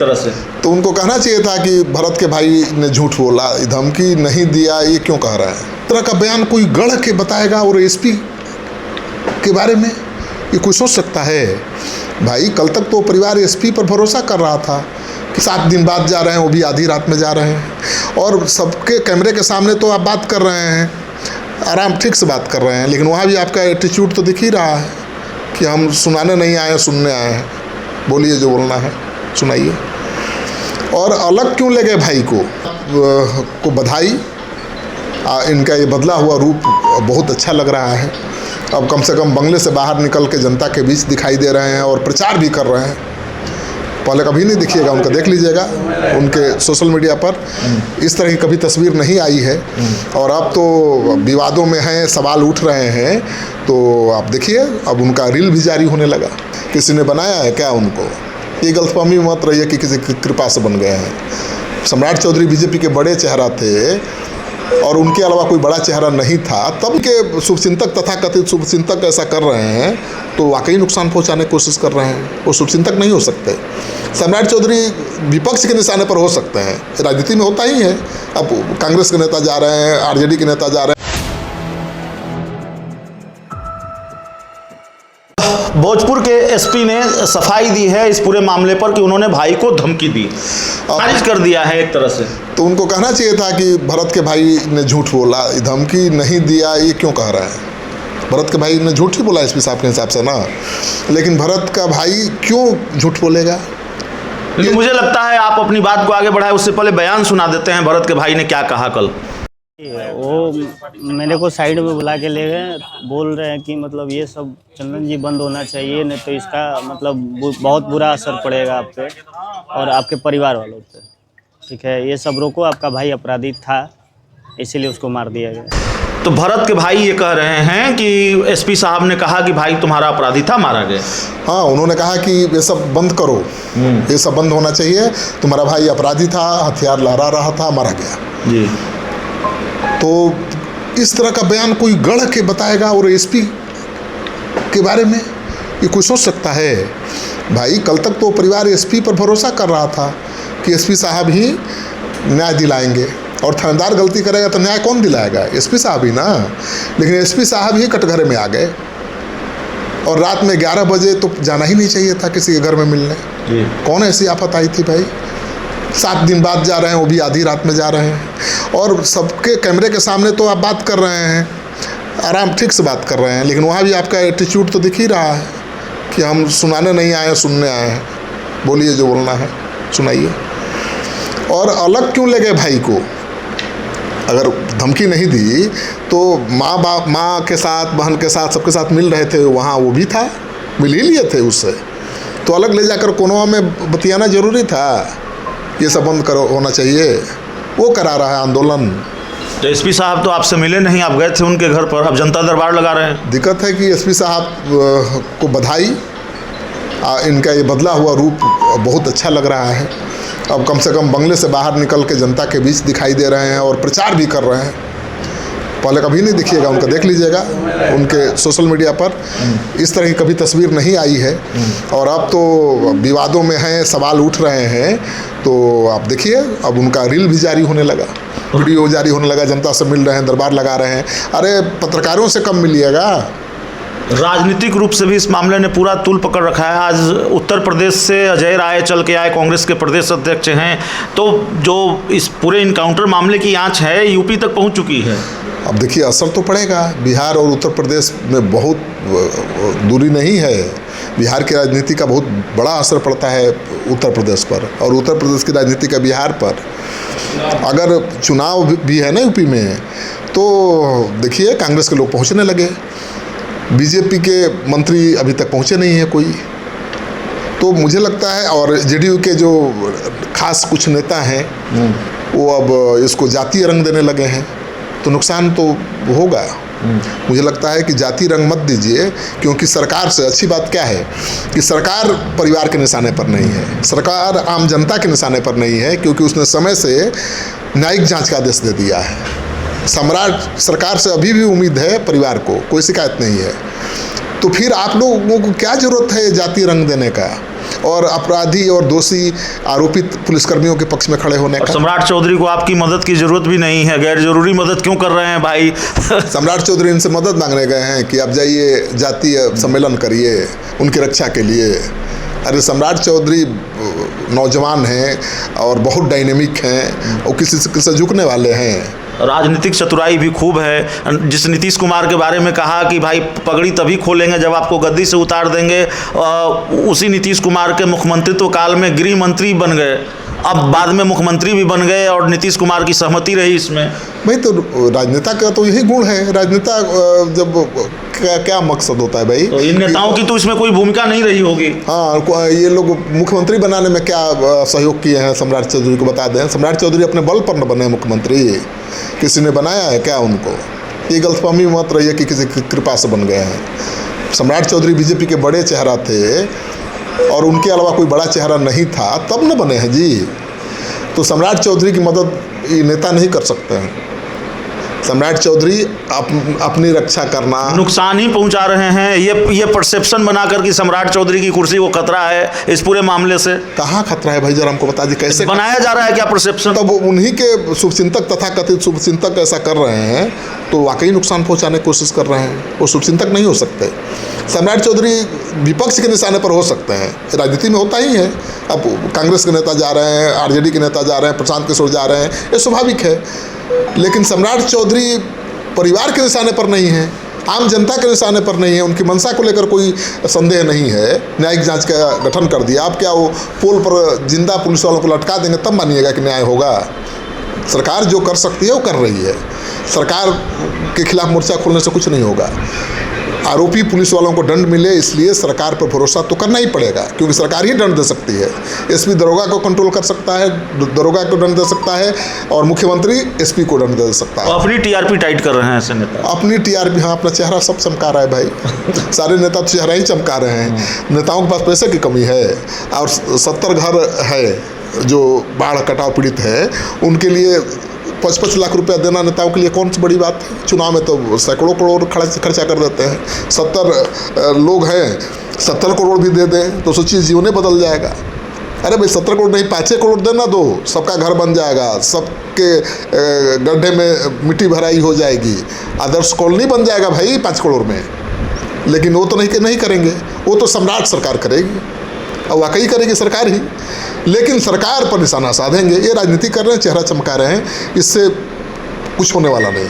तरह से तो उनको कहना चाहिए था कि भरत के भाई ने झूठ बोला, धमकी नहीं दिया, ये क्यों कह रहा है। इस तरह का बयान कोई गढ़ के बताएगा और एसपी के बारे में ये कोई सोच सकता है? भाई कल तक तो परिवार एसपी पर भरोसा कर रहा था कि 7 दिन बाद जा रहे हैं, वो भी आधी रात में जा रहे हैं, और सबके कैमरे के सामने तो आप बात कर रहे हैं, आराम ठीक से बात कर रहे हैं, लेकिन वहाँ भी आपका एटीट्यूड तो दिख ही रहा है कि हम सुनाने नहीं आए, सुनने आए हैं। बोलिए जो बोलना है सुनाइए। और अलग क्यों ले गए भाई को बधाई, इनका ये बदला हुआ रूप बहुत अच्छा लग रहा है। अब कम से कम बंगले से बाहर निकल के जनता के बीच दिखाई दे रहे हैं और प्रचार भी कर रहे हैं। पहले कभी नहीं दिखिएगा उनका, देख लीजिएगा उनके सोशल मीडिया पर इस तरह की कभी तस्वीर नहीं आई है। और अब तो विवादों में हैं, सवाल उठ रहे हैं, तो आप देखिए अब उनका रील भी जारी होने लगा। किसी ने बनाया है क्या उनको? ये गलतफहमी मत रही है कि किसी की कृपा से बन गए हैं। सम्राट चौधरी बीजेपी के बड़े चेहरा थे और उनके अलावा कोई बड़ा चेहरा नहीं था। तब के शुभचिंतक तथाकथित शुभचिंतक ऐसा कर रहे हैं तो वाकई नुकसान पहुंचाने की कोशिश कर रहे हैं। वो शुभचिंतक नहीं हो सकते। सम्राट चौधरी विपक्ष के निशाने पर हो सकते हैं, राजनीति में होता ही है। अब कांग्रेस के नेता जा रहे हैं, आरजेडी के नेता जा रहे हैं। भोजपुर के एसपी ने सफाई दी है इस पूरे मामले पर कि उन्होंने भाई को धमकी दी, खारिज कर दिया है एक तरह से। तो उनको कहना चाहिए था कि भरत के भाई ने झूठ बोला, धमकी नहीं दिया, ये क्यों कह रहा है। भरत के भाई ने झूठ ही बोला एसपी साहब के हिसाब से ना, लेकिन भरत का भाई क्यों झूठ बोलेगा? लेकिन मुझे लगता है आप अपनी बात को आगे बढ़ाए उससे पहले बयान सुना देते हैं भरत के भाई ने क्या कहा कल। वो मेरे को साइड में बुला के ले गए, बोल रहे हैं कि मतलब ये सब चंदन जी बंद होना चाहिए, नहीं तो इसका मतलब बहुत बुरा असर पड़ेगा आप पे और आपके परिवार वालों पे। ठीक है, ये सब रोको, आपका भाई अपराधी था इसीलिए उसको मार दिया गया। तो भरत के भाई ये कह रहे हैं कि एसपी साहब ने कहा कि भाई तुम्हारा अपराधी था, मारा गया। हाँ, उन्होंने कहा कि ये सब बंद करो, ये सब बंद होना चाहिए, तुम्हारा भाई अपराधी था, हथियार लहरा रहा था, मारा गया जी। तो इस तरह का बयान कोई गढ़ के बताएगा और एसपी के बारे में ये कोई सोच सकता है? भाई कल तक तो परिवार एसपी पर भरोसा कर रहा था कि एसपी साहब ही न्याय दिलाएंगे, और थानेदार गलती करेगा तो न्याय कौन दिलाएगा? एसपी साहब ही ना। लेकिन एसपी साहब ही कटघरे में आ गए और रात में 11 बजे तो जाना ही नहीं चाहिए था किसी के घर में मिलने। कौन ऐसी आफत आई थी भाई? 7 दिन बाद जा रहे हैं, वो भी आधी रात में जा रहे हैं, और सबके कैमरे के सामने तो आप बात कर रहे हैं, आराम ठीक से बात कर रहे हैं, लेकिन वहाँ भी आपका एटीट्यूड तो दिख ही रहा है कि हम सुनाने नहीं आए, सुनने आए हैं। बोलिए जो बोलना है सुनाइए। और अलग क्यों ले गए भाई को? अगर धमकी नहीं दी तो माँ के साथ, बहन के साथ, सबके साथ मिल रहे थे, वहाँ वो भी था, मिल ही लिए थे उससे, तो अलग ले जाकर कोनवा में बतियाना जरूरी था। ये सब बंद करो, होना चाहिए। वो करा रहा है आंदोलन। तो एसपी साहब तो आपसे मिले नहीं, आप गए थे उनके घर पर, अब जनता दरबार लगा रहे हैं। दिक्कत है कि एसपी साहब को बधाई, इनका ये बदला हुआ रूप बहुत अच्छा लग रहा है। अब कम से कम बंगले से बाहर निकल के जनता के बीच दिखाई दे रहे हैं और प्रचार भी कर रहे हैं। पहले कभी नहीं दिखिएगा उनका, देख लीजिएगा उनके सोशल मीडिया पर इस तरह की कभी तस्वीर नहीं आई है। और अब तो विवादों में हैं, सवाल उठ रहे हैं, तो आप देखिए अब उनका रील भी जारी होने लगा, वीडियो जारी होने लगा, जनता से मिल रहे हैं, दरबार लगा रहे हैं। अरे पत्रकारों से कम मिलिएगा। राजनीतिक रूप से भी इस मामले ने पूरा तूल पकड़ रखा है। आज उत्तर प्रदेश से अजय राय चल के आए, कांग्रेस के प्रदेश अध्यक्ष हैं, तो जो इस पूरे इनकाउंटर मामले की आंच है यूपी तक पहुंच चुकी है। अब देखिए असर तो पड़ेगा। बिहार और उत्तर प्रदेश में बहुत दूरी नहीं है। बिहार की राजनीति का बहुत बड़ा असर पड़ता है उत्तर प्रदेश पर, और उत्तर प्रदेश की राजनीति का बिहार पर। अगर चुनाव भी है ना यूपी में, तो देखिए कांग्रेस के लोग पहुंचने लगे, बीजेपी के मंत्री अभी तक पहुंचे नहीं है कोई। तो मुझे लगता है, और जेडीयू के जो खास कुछ नेता हैं वो अब इसको जातीय रंग देने लगे हैं, तो नुकसान तो होगा। मुझे लगता है कि जाति रंग मत दीजिए, क्योंकि सरकार से अच्छी बात क्या है कि सरकार परिवार के निशाने पर नहीं है, सरकार आम जनता के निशाने पर नहीं है, क्योंकि उसने समय से न्यायिक जांच का आदेश दे दिया है। सम्राट सरकार से अभी भी उम्मीद है परिवार को, कोई शिकायत नहीं है। तो फिर आप लोगों को क्या ज़रूरत है जाति रंग देने का? और अपराधी और दोषी आरोपित पुलिसकर्मियों के पक्ष में खड़े होने और का। सम्राट चौधरी को आपकी मदद की जरूरत भी नहीं है, गैर जरूरी मदद क्यों कर रहे हैं भाई? सम्राट चौधरी इनसे मदद मांगने गए हैं कि आप जाइए जातीय सम्मेलन करिए उनकी रक्षा के लिए। अरे सम्राट चौधरी नौजवान हैं और बहुत डायनेमिक हैं और किसी से झुकने वाले हैं। राजनीतिक चतुराई भी खूब है। जिस नीतीश कुमार के बारे में कहा कि भाई पगड़ी तभी खोलेंगे जब आपको गद्दी से उतार देंगे, उसी नीतीश कुमार के मुख्यमंत्रित्व काल में गृह मंत्री बन गए, अब बाद में मुख्यमंत्री भी बन गए और नीतीश कुमार की सहमति रही इसमें। भाई तो राजनेता का तो यही गुण है। राजनेता जब क्या मकसद होता है भाई? तो इन नेताओं की तो इसमें कोई भूमिका नहीं रही होगी। हाँ, ये लोग मुख्यमंत्री बनाने में क्या सहयोग किए हैं सम्राट चौधरी को बता दें। सम्राट चौधरी अपने बल पर न बने मुख्यमंत्री, किसी ने बनाया है क्या उनको? ये गलतफहमी मत रही है कि किसी की कृपा से बन गए हैं। सम्राट चौधरी बीजेपी के बड़े चेहरा थे और उनके अलावा कोई बड़ा चेहरा नहीं था, तब न बने हैं जी। तो सम्राट चौधरी की मदद ये नेता नहीं कर सकते हैं। सम्राट चौधरी अपनी रक्षा करना, नुकसान ही पहुंचा रहे हैं। ये परसेप्शन बनाकर कि सम्राट चौधरी की कुर्सी को खतरा है इस पूरे मामले से। कहाँ खतरा है भाई? जरा हमको बता दीजिए कैसे बनाया जा रहा है क्या परसेप्शन? तब उन्हीं के शुभचिंतक तथा कथित शुभचिंतक ऐसा कर रहे हैं तो वाकई नुकसान पहुंचाने की कोशिश कर रहे हैं। वो शुभचिंतक नहीं हो सकते। सम्राट चौधरी विपक्ष के निशाने पर हो सकते हैं, राजनीति में होता ही है। अब कांग्रेस के नेता जा रहे हैं, आरजेडी के नेता जा रहे हैं, प्रशांत किशोर जा रहे हैं, ये स्वाभाविक है। लेकिन सम्राट चौधरी परिवार के निशाने पर नहीं है, आम जनता के निशाने पर नहीं है। उनकी मंशा को लेकर कोई संदेह नहीं है। न्यायिक जांच का गठन कर दिया, अब क्या वो पोल पर जिंदा पुलिस वालों को लटका देंगे तब मानिएगा कि न्याय होगा? सरकार जो कर सकती है वो कर रही है। सरकार के खिलाफ मोर्चा खोलने से कुछ नहीं होगा। आरोपी पुलिस वालों को दंड मिले, इसलिए सरकार पर भरोसा तो करना ही पड़ेगा, क्योंकि सरकार ही दंड दे सकती है। एसपी दरोगा को कंट्रोल कर सकता है, दरोगा को दंड दे सकता है, और मुख्यमंत्री एसपी को दंड दे सकता है। अपनी टीआरपी टाइट कर रहे हैं ऐसे नेता। अपनी टीआरपी, हाँ, अपना चेहरा सब चमका रहा है भाई। सारे नेता तो चेहरा ही चमका रहे हैं। नेताओं के पास पैसे की कमी है, और 70 घर है जो बाढ़ कटाव पीड़ित है, उनके लिए 5-5 लाख रुपया देना नेताओं के लिए कौन सी बड़ी बात है? चुनाव में तो सैकड़ों करोड़ खर्चा कर देते हैं। 70 लोग हैं, 70 करोड़ भी दे दें तो सोचिए जीवन बदल जाएगा। अरे भाई 70 करोड़ नहीं, 5 करोड़ देना दो, सबका घर बन जाएगा, सबके गड्ढे में मिट्टी भराई हो जाएगी, आदर्श कॉलोनी बन जाएगा भाई 5 करोड़ में। लेकिन वो तो नहीं करेंगे, वो तो सम्राट सरकार करेगी, और वाकई करेगी सरकार ही। लेकिन सरकार पर निशाना साधेंगे। ये राजनीति कर रहे हैं, चेहरा चमका रहे हैं, इससे कुछ होने वाला नहीं।